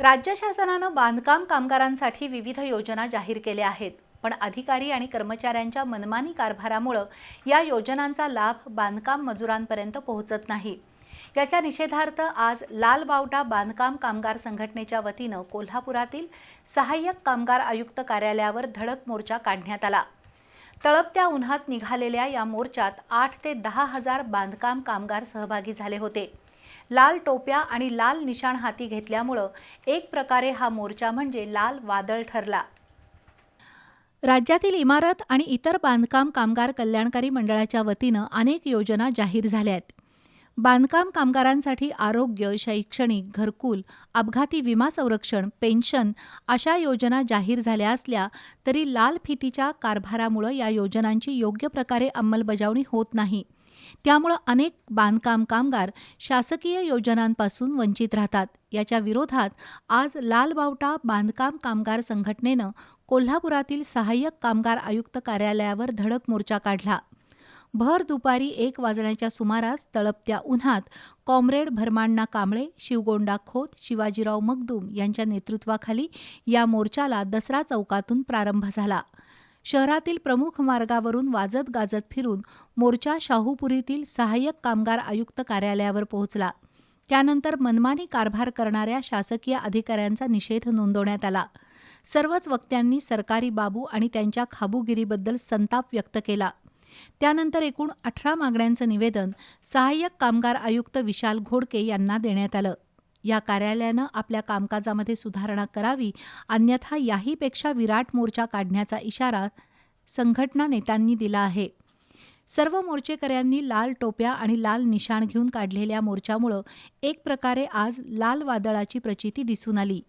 राज्य शासनानं बांधकाम कामगारांसाठी विविध योजना जाहीर केल्या आहेत, पण अधिकारी आणि कर्मचाऱ्यांच्या मनमानी कारभारामुळे या योजनांचा लाभ बांधकाम मजुरांपर्यंत पोहोचत नाही। याच्या निषेधार्थ आज लाल बावटा बांधकाम कामगार संघटनेच्या वतीनं कोल्हापुरातील सहाय्यक कामगार आयुक्त कार्यालयावर धडक मोर्चा काढण्यात आला। तळपत्या उन्हात निघालेल्या या मोर्चात 8 ते 10 हजार बांधकाम कामगार सहभागी झाले होते। लाल टोप्या आणि लाल निशाण हाती घेतल्यामुळे एक प्रकारे हा मोर्चा म्हणजे लाल वादळ ठरला। राज्यातील इमारत आणि इतर बांधकाम कामगार कल्याणकारी मंडळाच्या वतीनं अनेक योजना जाहीर झाल्या आहेत। बांधकाम कामगारांसाठी आरोग्य, शैक्षणिक, घरकुल, अपघाती विमा संरक्षण, पेन्शन अशा योजना जाहीर झाल्या असल्या तरी लाल फितीच्या कारभारामुळे या योजनांची योग्य प्रकारे अंमलबजावणी होत नाही। त्यामुळे अनेक बांधकाम कामगार शासकीय योजनांपासून वंचित राहतात। याच्या विरोधात आज लाल बावटा बांधकाम कामगार संघटनेनं कोल्हापुरातील सहाय्यक कामगार आयुक्त कार्यालयावर धडक मोर्चा काढला। भर दुपारी 1 वाजण्याच्या सुमारास तळपत्या उन्हात कॉम्रेड भरमाण्णा कांबळे, शिवगोंडा खोत, शिवाजीराव मगदूम यांच्या नेतृत्वाखाली या मोर्चाला दसरा चौकातून प्रारंभ झाला। शहरातील प्रमुख मार्गावरून वाजत गाजत फिरून मोर्चा शाहूपुरीतील सहाय्यक कामगार आयुक्त कार्यालयावर पोहोचला। त्यानंतर मनमानी कारभार करणाऱ्या शासकीय अधिकाऱ्यांचा निषेध नोंदवण्यात आला। सर्वच वक्त्यांनी सरकारी बाबू आणि त्यांच्या खाबूगिरीबद्दल संताप व्यक्त केला। त्यानंतर एकूण 18 मागण्यांचं निवेदन सहाय्यक कामगार आयुक्त विशाल घोडके यांना देण्यात आलं। या कार्यालयानं आपल्या कामकाजामध्ये सुधारणा करावी, अन्यथा याहीपेक्षा विराट मोर्चा काढण्याचा इशारा संघटना नेत्यांनी दिला आहे। सर्व मोर्चेकऱ्यांनी लाल टोप्या आणि लाल निशाण घेऊन काढलेल्या मोर्चामुळे एक प्रकारे आज लाल वादळाची प्रचिती दिसून आली।